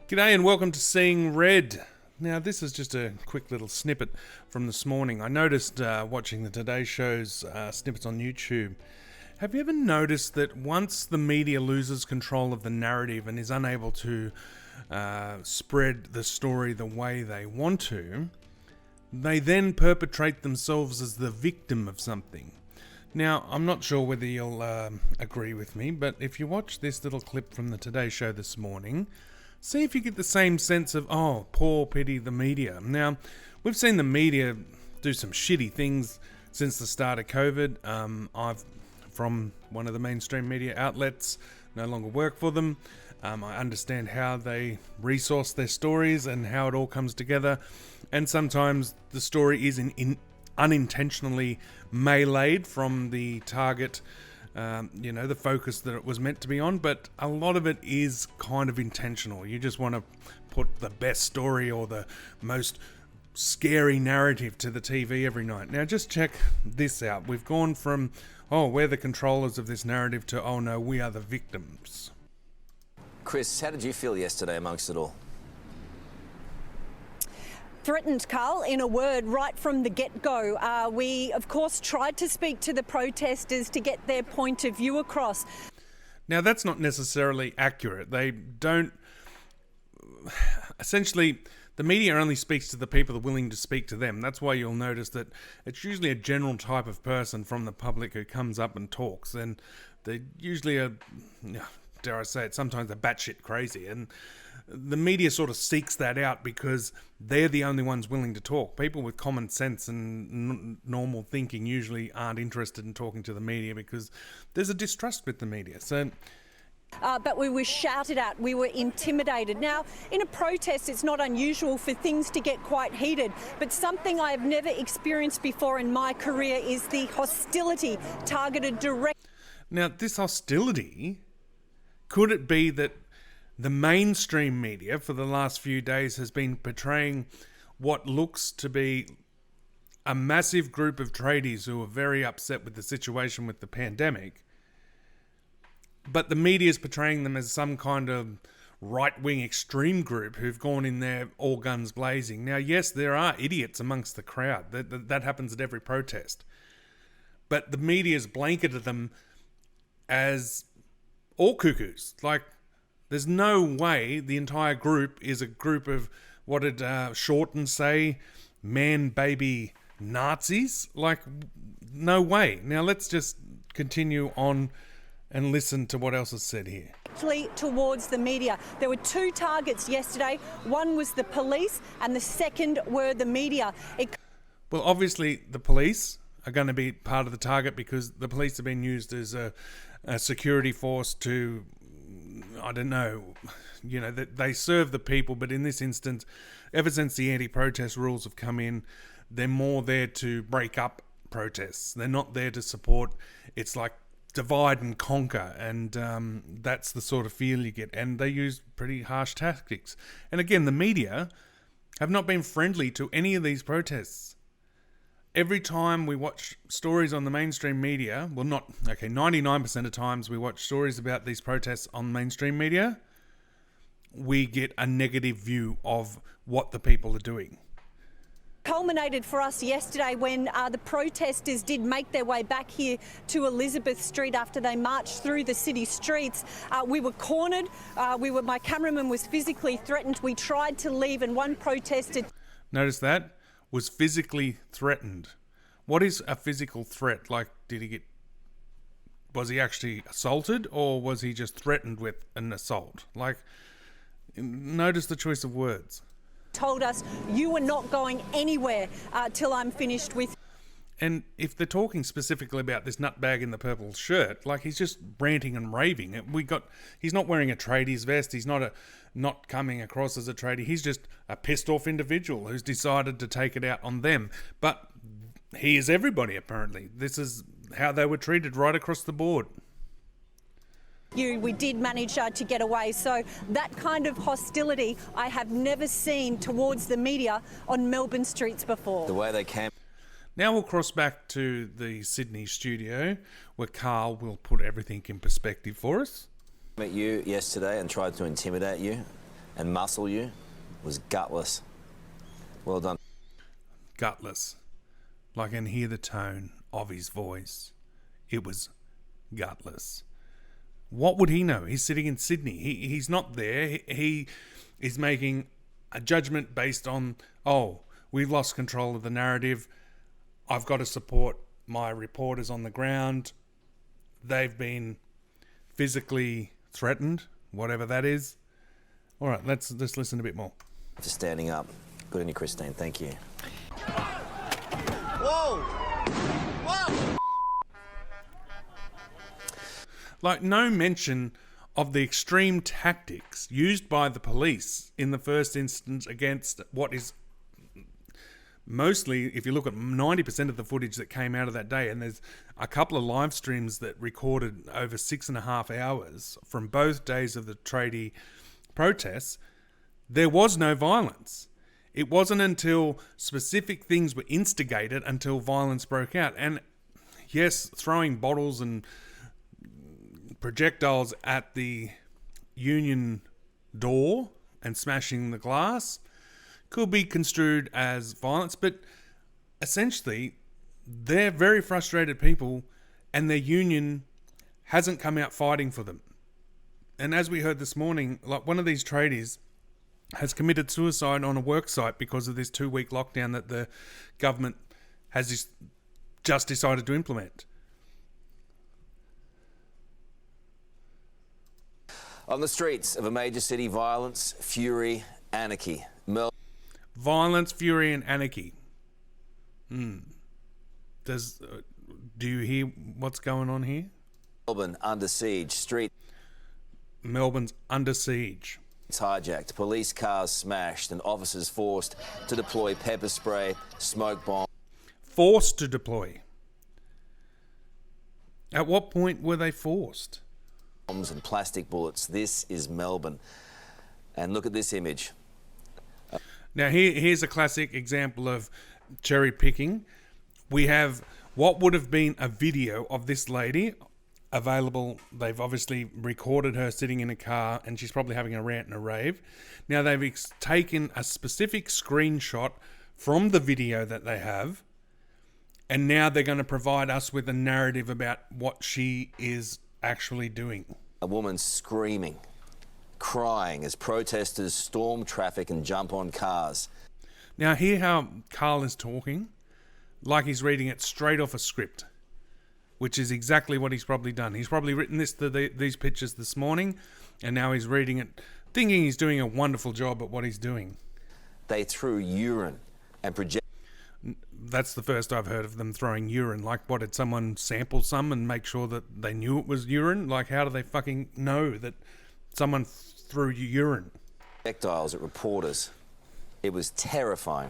G'day and welcome to Seeing Red. Now this is just a quick little snippet from this morning. I noticed watching the Today Show's snippets on YouTube. Have you ever noticed that once the media loses control of the narrative and is unable to spread the story the way they want to, they then perpetrate themselves as the victim of something? Now, I'm not sure whether you'll agree with me, but if you watch this little clip from the Today Show this morning, see if you get the same sense of, oh, poor pity the media. Now, we've seen the media do some shitty things since the start of COVID. I've, from one of the mainstream media outlets, no longer work for them. I understand how they resource their stories and how it all comes together. And sometimes the story is unintentionally meleeed from the target, the focus that it was meant to be on, but a lot of it is kind of intentional. You just want to put the best story or the most scary narrative to the TV every night. Now just check this out. We've gone from, oh, we're the controllers of this narrative to, oh no, we are the victims. Chris, how did you feel yesterday amongst it all? Threatened, Carl, in a word, right from the get-go. We, of course, tried to speak to the protesters to get their point of view across. Now, that's not necessarily accurate. They don't... Essentially, the media only speaks to the people that are willing to speak to them. That's why you'll notice that it's usually a general type of person from the public who comes up and talks, and they usually are, dare I say it, sometimes they're batshit crazy, and the media sort of seeks that out because they're the only ones willing to talk. People with common sense and normal thinking usually aren't interested in talking to the media because there's a distrust with the media. So, but we were shouted at, we were intimidated. Now, in a protest, it's not unusual for things to get quite heated, but something I have never experienced before in my career is the hostility targeted directly. Now, this hostility, could it be that the mainstream media for the last few days has been portraying what looks to be a massive group of tradies who are very upset with the situation with the pandemic, but the media is portraying them as some kind of right-wing extreme group who've gone in there all guns blazing. Now, yes, there are idiots amongst the crowd. That happens at every protest. But the media's blanketed them as all cuckoos. Like, there's no way the entire group is a group of, what did Shorten say, man-baby Nazis? Like, no way. Now let's just continue on and listen to what else is said here. Towards the media. There were two targets yesterday. One was the police and the second were the media. Well, obviously the police are going to be part of the target because the police have been used as a security force to, I don't know, that they serve the people, but in this instance, ever since the anti-protest rules have come in, they're more there to break up protests. They're not there to support. It's like divide and conquer, and that's the sort of feel you get. And they use pretty harsh tactics. And again, the media have not been friendly to any of these protests. Every time we watch stories on the mainstream media, 99% of times we watch stories about these protests on mainstream media, we get a negative view of what the people are doing. Culminated for us yesterday when the protesters did make their way back here to Elizabeth Street after they marched through the city streets. We were cornered. My cameraman was physically threatened. We tried to leave and one protester... Notice that? Was physically threatened. What is a physical threat? Like, was he actually assaulted or was he just threatened with an assault? Like, notice the choice of words. Told us, you are not going anywhere till I'm finished with... And if they're talking specifically about this nutbag in the purple shirt, like he's just ranting and raving. He's not wearing a tradies vest. He's not coming across as a tradie. He's just a pissed off individual who's decided to take it out on them. But he is everybody, apparently. This is how they were treated right across the board. We did manage to get away. So that kind of hostility I have never seen towards the media on Melbourne streets before. The way they came... Now we'll cross back to the Sydney studio where Carl will put everything in perspective for us. Met you yesterday and tried to intimidate you. and muscle you was gutless. Well done. Gutless. Like I can hear the tone of his voice. It was gutless. What would he know? He's sitting in Sydney. He's not there. He is making a judgment based on, oh, we've lost control of the narrative. I've got to support my reporters on the ground. They've been physically threatened, whatever that is. All right, let's listen a bit more. For standing up. Good on you, Christine. Thank you. Whoa! Whoa! Like, no mention of the extreme tactics used by the police in the first instance against what is mostly, if you look at 90% of the footage that came out of that day, and there's a couple of live streams that recorded over 6.5 hours from both days of the Tradie Protests, there was no violence. It wasn't until specific things were instigated until violence broke out. And yes, throwing bottles and projectiles at the union door and smashing the glass could be construed as violence, but essentially they're very frustrated people and their union hasn't come out fighting for them. And as we heard this morning, like, one of these tradies has committed suicide on a work site because of this 2-week lockdown that the government has just decided to implement. On the streets of a major city, violence, fury, anarchy. Violence, fury, and anarchy. Do you hear what's going on here? Melbourne under siege. Melbourne's under siege. It's hijacked, police cars smashed, and officers forced to deploy pepper spray, smoke bombs. Forced to deploy. At what point were they forced? Bombs and plastic bullets. This is Melbourne. And look at this image. Now here's a classic example of cherry picking. We have what would have been a video of this lady available. They've obviously recorded her sitting in a car and she's probably having a rant and a rave. Now they've taken a specific screenshot from the video that they have, and now they're going to provide us with a narrative about what she is actually doing. A woman screaming, crying as protesters storm traffic and jump on cars. Now hear how Carl is talking, like he's reading it straight off a script, which is exactly what he's probably done. He's probably written these pictures this morning, and now he's reading it, thinking he's doing a wonderful job at what he's doing. They threw urine and projected. That's the first I've heard of them throwing urine. Like, what, did someone sample some and make sure that they knew it was urine? Like, how do they fucking know that someone threw urine? Projectiles at reporters. It was terrifying.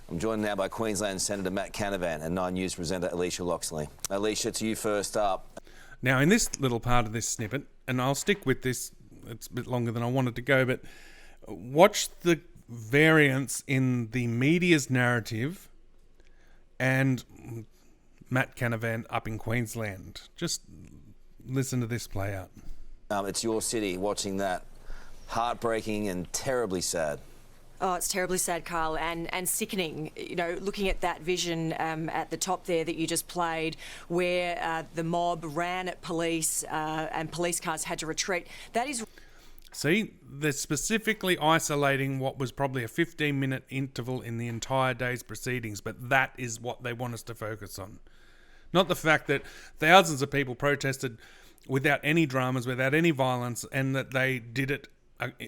I'm joined now by Queensland Senator Matt Canavan and 9 News presenter Alicia Loxley. Alicia, to you first up. Now, in this little part of this snippet, and I'll stick with this, it's a bit longer than I wanted to go, but watch the variance in the media's narrative and Matt Canavan up in Queensland. Just listen to this play out. It's your city. Watching that, heartbreaking and terribly sad. Oh, it's terribly sad, Carl, and sickening. You know, looking at that vision at the top there that you just played, where the mob ran at police and police cars had to retreat. That is... See, they're specifically isolating what was probably a 15-minute interval in the entire day's proceedings, but that is what they want us to focus on. Not the fact that thousands of people protested without any dramas, without any violence, and that they did it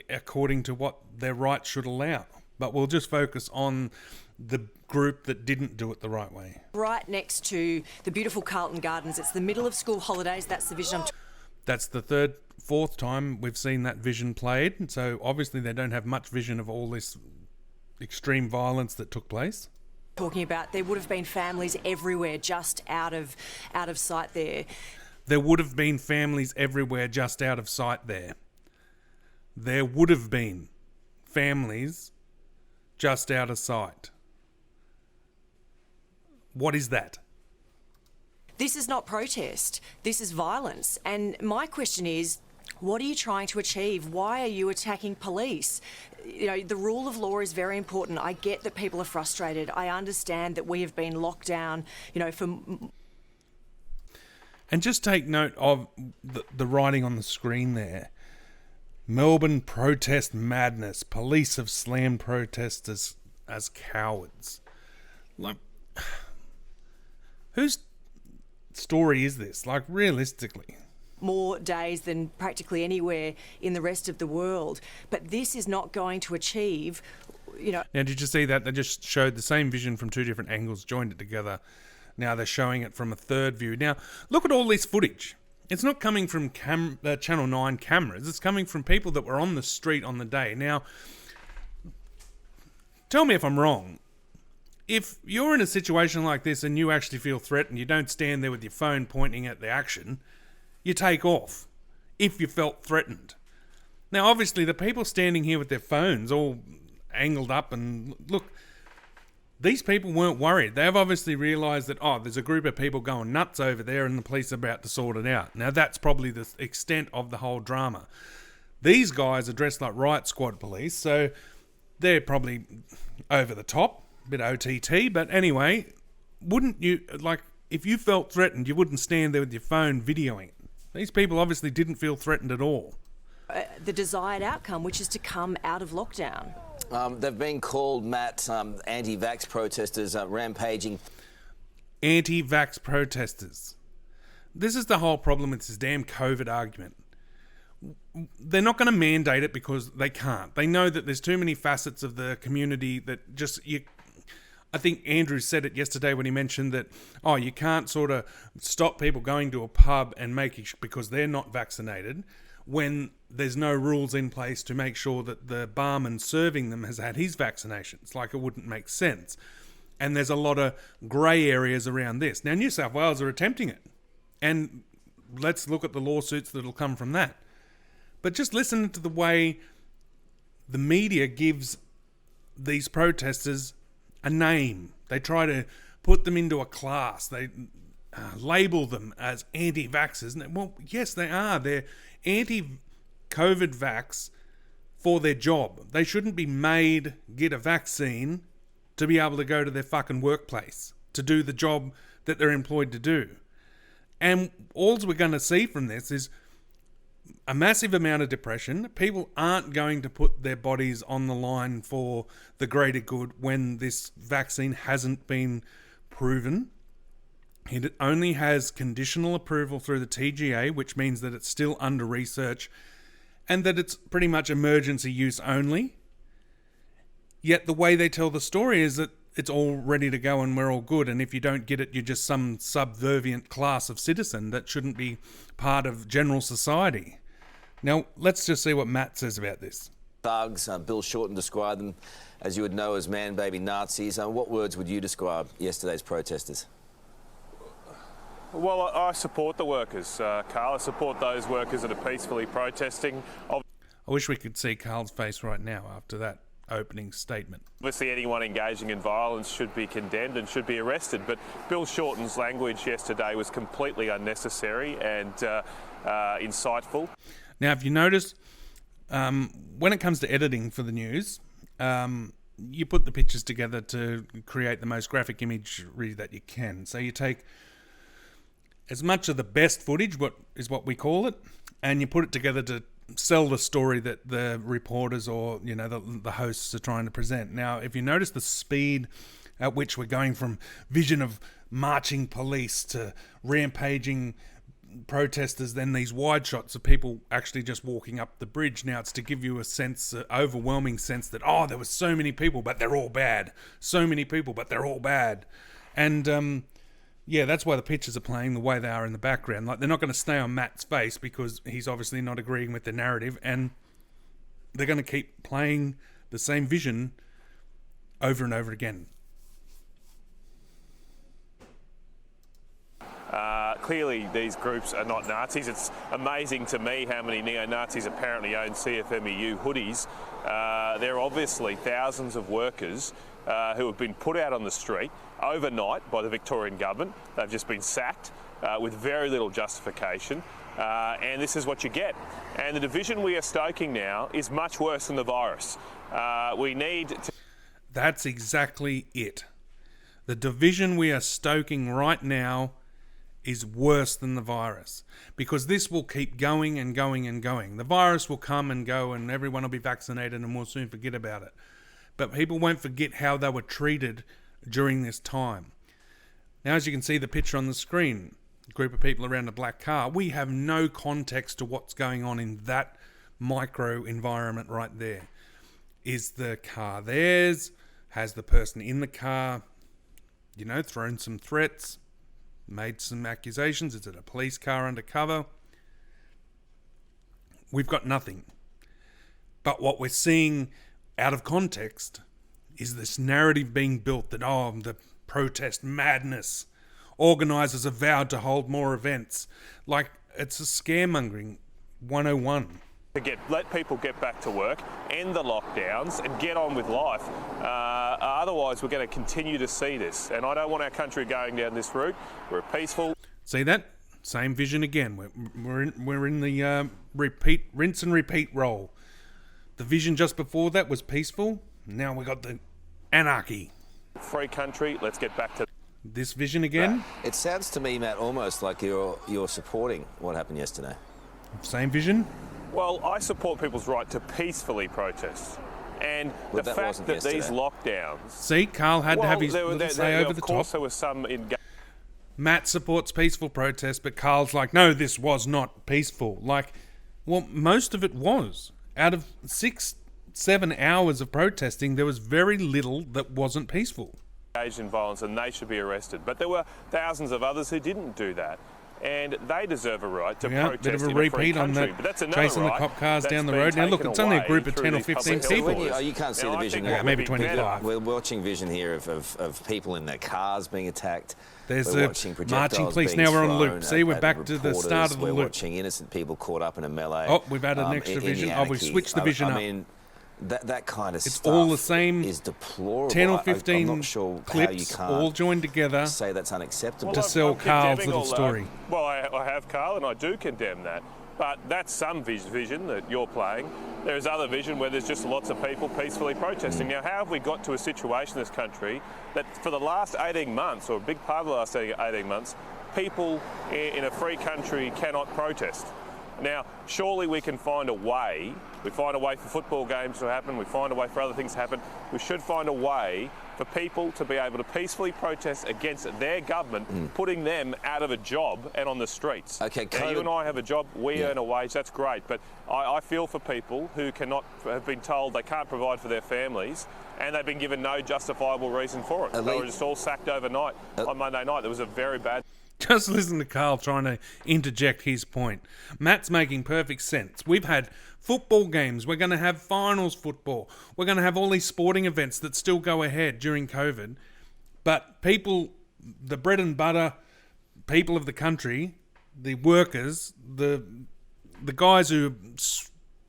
according to what their rights should allow. But we'll just focus on the group that didn't do it the right way. Right next to the beautiful Carlton Gardens. It's the middle of school holidays. That's the vision. That's the fourth time we've seen that vision played. So obviously they don't have much vision of all this extreme violence that took place. Talking about, there would have been families everywhere just out of sight there. There would have been families everywhere just out of sight there. There would have been families just out of sight. What is that? This is not protest. This is violence. And my question is, What are you trying to achieve? Why are you attacking police? You know, the rule of law is very important. I get that people are frustrated. I understand that we have been locked down, you know, for... And just take note of the writing on the screen there. Melbourne protest madness. Police have slammed protesters as cowards. Like, whose story is this? Like, realistically. More days than practically anywhere in the rest of the world. But this is not going to achieve, you know... Now, did you see that? They just showed the same vision from two different angles, joined it together. Now they're showing it from a third view. Now, look at all this footage. It's not coming from Channel 9 cameras. It's coming from people that were on the street on the day. Now, tell me if I'm wrong. If you're in a situation like this and you actually feel threatened, you don't stand there with your phone pointing at the action. You take off if you felt threatened. Now, obviously, the people standing here with their phones all angled up and look, these people weren't worried. They've obviously realised that, oh, there's a group of people going nuts over there and the police are about to sort it out. Now, that's probably the extent of the whole drama. These guys are dressed like riot squad police, so they're probably over the top, a bit OTT, but anyway, wouldn't you, like, if you felt threatened, you wouldn't stand there with your phone videoing it. These people obviously didn't feel threatened at all. The desired outcome, which is to come out of lockdown. They've been called, Matt, anti-vax protesters rampaging. Anti-vax protesters. This is the whole problem with this damn COVID argument. They're not going to mandate it because they can't. They know that there's too many facets of the community that just... I think Andrew said it yesterday when he mentioned that, oh, you can't sort of stop people going to a pub and making because they're not vaccinated when there's no rules in place to make sure that the barman serving them has had his vaccinations. Like, it wouldn't make sense. And there's a lot of grey areas around this. Now, New South Wales are attempting it. And let's look at the lawsuits that'll come from that. But just listen to the way the media gives these protesters a name. They try to put them into a class. They label them as anti-vaxxers. Well, yes, they are. They're anti-COVID vax for their job. They shouldn't be made get a vaccine to be able to go to their fucking workplace to do the job that they're employed to do. And all we're going to see from this is a massive amount of depression. People aren't going to put their bodies on the line for the greater good when this vaccine hasn't been proven. It only has conditional approval through the TGA, which means that it's still under research and that it's pretty much emergency use only. Yet the way they tell the story is that it's all ready to go and we're all good, and if you don't get it, you're just some subservient class of citizen that shouldn't be part of general society. Now, let's just see what Matt says about this. Thugs, Bill Shorten described them, as you would know, as man-baby Nazis. What words would you describe yesterday's protesters? Well, I support the workers, Carl. I support those workers that are peacefully protesting. I wish we could see Carl's face right now after that opening statement. Obviously, anyone engaging in violence should be condemned and should be arrested, but Bill Shorten's language yesterday was completely unnecessary and insightful. Now, if you notice, when it comes to editing for the news, you put the pictures together to create the most graphic imagery that you can. So you take as much of the best footage, what we call it, and you put it together to sell the story that the reporters or, you know, the hosts are trying to present. Now, if you notice the speed at which we're going from vision of marching police to rampaging protesters, then these wide shots of people actually just walking up the bridge. Now, it's to give you a sense, an overwhelming sense that, oh, there were so many people, but they're all bad. So many people, but they're all bad. And, yeah, that's why the pictures are playing the way they are in the background. Like, they're not going to stay on Matt's face because he's obviously not agreeing with the narrative, and they're going to keep playing the same vision over and over again. Clearly, these groups are not Nazis. It's amazing to me how many neo-Nazis apparently own CFMEU hoodies. There are obviously thousands of workers who have been put out on the street overnight by the Victorian government. They've just been sacked with very little justification. and this is what you get. And the division we are stoking now is much worse than the virus. We need to... That's exactly it. The division we are stoking right now is worse than the virus, because this will keep going and going and going. The virus will come and go and everyone will be vaccinated and we'll soon forget about it. But people won't forget how they were treated during this time. Now, as you can see the picture on the screen, a group of people around a black car, we have no context to what's going on in that micro environment right there. Is the car theirs? Has the person in the car, thrown some threats, made some accusations? Is it a police car undercover? We've got nothing. But what we're seeing out of context is this narrative being built that, the protest madness. Organisers have vowed to hold more events. Like, it's a scaremongering 101. Let people get back to work, end the lockdowns and get on with life. Otherwise, we're going to continue to see this. And I don't want our country going down this route. We're peaceful. See that? Same vision again. We're in the rinse and repeat role. The vision just before that was peaceful. Now we got the anarchy. Free country. Let's get back to this vision again. It sounds to me, Matt, almost like you're supporting what happened yesterday. Same vision. Well, I support people's right to peacefully protest. And the fact that these lockdowns... See, Carl had to have his say over the top. Of course, there was some... Matt supports peaceful protest, but Carl's like, no, this was not peaceful. Most of it was. Out of 6-7 hours of protesting, there was very little that wasn't peaceful. Engaged in violence, and they should be arrested. But there were thousands of others who didn't do that. And they deserve a right to protest bit of a in a free repeat on country. the But that's another chasing right the cop cars down the that's road. been Now look, it's only a group of taken 10 or away through 15 these people. You can't see the vision. Maybe 25. We're watching vision here of people in their cars being attacked. There's we're the watching marching police. being Now we're on thrown loop. See, we're at back to the start of the we're loop. watching innocent people caught up in a melee. Oh, we've added an extra vision. We've switched the vision up. I mean, that kind of it's stuff all the same is deplorable. 10 or 15 I'm not sure clips how you can't all joined together say that's unacceptable. to sell Carl's little story. Well, I have, Carl, and I do condemn that. But that's some vision that you're playing. There is other vision where there's just lots of people peacefully protesting. Now, how have we got to a situation in this country that for the last 18 months, or a big part of the last 18 months, people in a free country cannot protest? Now, surely we can find a way. We find a way for football games to happen. We find a way for other things to happen. We should find a way for people to be able to peacefully protest against their government, putting them out of a job and on the streets. Okay, now, you and I have a job. We earn a wage. That's great. But I feel for people who have been told they can't provide for their families, and they've been given no justifiable reason for it. They were just all sacked overnight on Monday night. There was a very bad... Just listen to Carl trying to interject his point. Matt's making perfect sense. We've had football games. We're going to have finals football. We're going to have all these sporting events that still go ahead during COVID. But people, the bread and butter people of the country, the workers, the guys who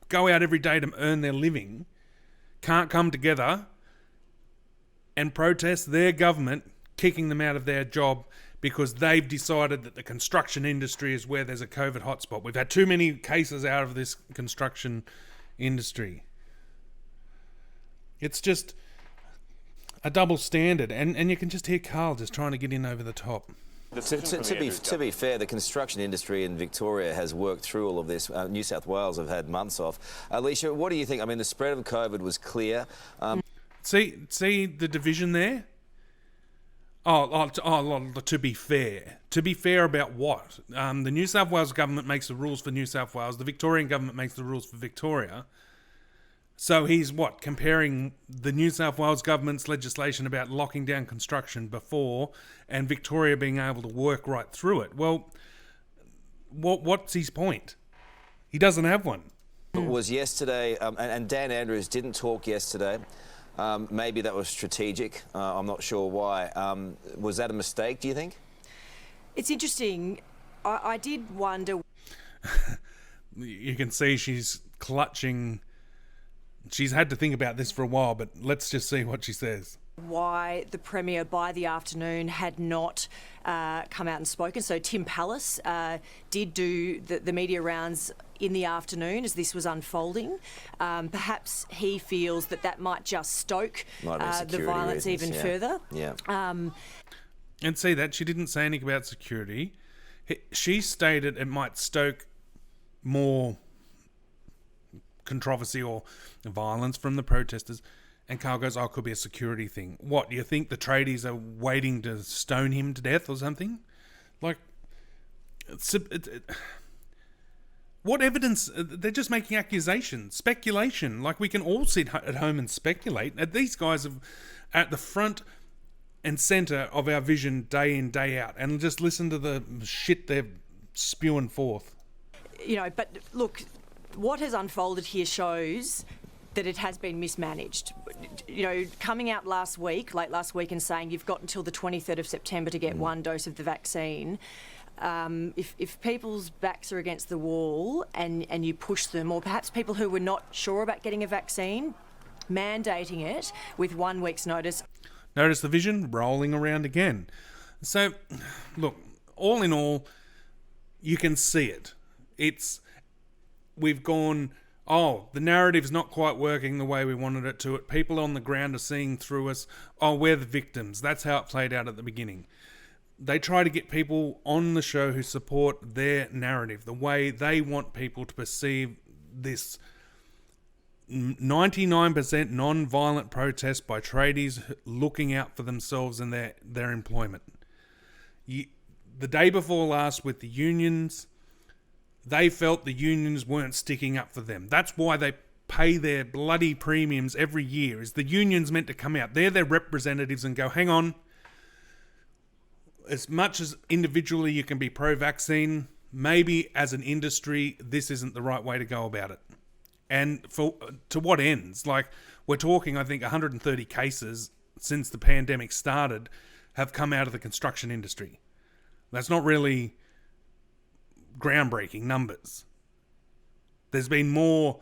go out every day to earn their living, can't come together and protest their government kicking them out of their job because they've decided that the construction industry is where there's a COVID hotspot. We've had too many cases out of this construction industry. It's just a double standard, and you can just hear Carl just trying to get in over the top. To be fair, the construction industry in Victoria has worked through all of this. New South Wales have had months off. Alicia, what do you think? I mean, the spread of COVID was clear. See the division there? To be fair. To be fair about what? The New South Wales government makes the rules for New South Wales. The Victorian government makes the rules for Victoria. So he's comparing the New South Wales government's legislation about locking down construction before and Victoria being able to work right through it. Well, what's his point? He doesn't have one. It was yesterday, and Dan Andrews didn't talk yesterday. Maybe that was strategic. I'm not sure why. Was that a mistake, do you think? It's interesting. I did wonder... You can see she's clutching... She's had to think about this for a while, but let's just see what she says. Why the Premier by the afternoon had not come out and spoken. So Tim Pallas did do the media rounds in the afternoon as this was unfolding. Perhaps he feels that might just stoke the violence even further. Yeah. And see that she didn't say anything about security. She stated it might stoke more controversy or violence from the protesters. And Carl goes, it could be a security thing. What, do you think the tradies are waiting to stone him to death or something? Like, what evidence? They're just making accusations, speculation. Like, we can all sit at home and speculate. These guys are at the front and centre of our vision day in, day out. And just listen to the shit they're spewing forth. But look, what has unfolded here shows that it has been mismanaged. Coming out late last week and saying you've got until the 23rd of September to get one dose of the vaccine, if people's backs are against the wall and you push them, or perhaps people who were not sure about getting a vaccine, mandating it with 1 week's notice. Notice the vision rolling around again. So, look, all in all, you can see it. We've gone, the narrative's not quite working the way we wanted it to. People on the ground are seeing through us. We're the victims. That's how it played out at the beginning. They try to get people on the show who support their narrative, the way they want people to perceive this 99% non-violent protest by tradies looking out for themselves and their employment. The day before last with the unions, they felt the unions weren't sticking up for them. That's why they pay their bloody premiums every year, is the unions meant to come out. They're their representatives and go, hang on, as much as individually you can be pro-vaccine, maybe as an industry, this isn't the right way to go about it. And to what ends? Like, we're talking, I think, 130 cases since the pandemic started have come out of the construction industry. That's not really groundbreaking numbers. There's been more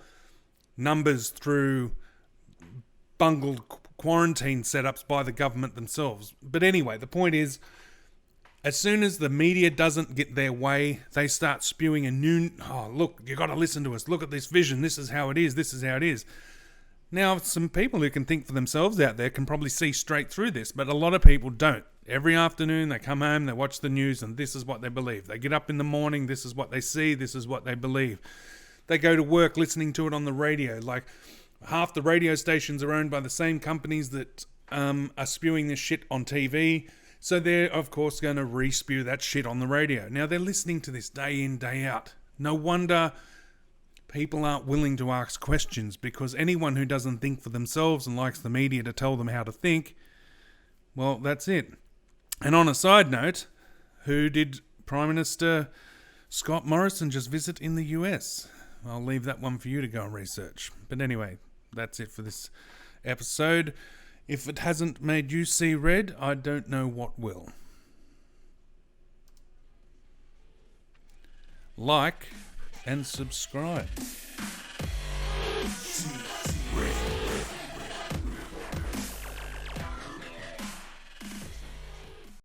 numbers through bungled quarantine setups by the government themselves. But anyway, the point is, as soon as the media doesn't get their way, they start spewing a new, look, you got to listen to us. Look at this vision. This is how it is. This is how it is. Now, some people who can think for themselves out there can probably see straight through this, but a lot of people don't. Every afternoon they come home, they watch the news, and this is what they believe. They get up in the morning, this is what they see, this is what they believe. They go to work listening to it on the radio. Like, half the radio stations are owned by the same companies that are spewing this shit on TV. So they're, of course, going to re-spew that shit on the radio. Now, they're listening to this day in, day out. No wonder people aren't willing to ask questions, because anyone who doesn't think for themselves and likes the media to tell them how to think, well, that's it. And on a side note, who did Prime Minister Scott Morrison just visit in the US? I'll leave that one for you to go and research. But anyway, that's it for this episode. If it hasn't made you see red, I don't know what will. Like and subscribe.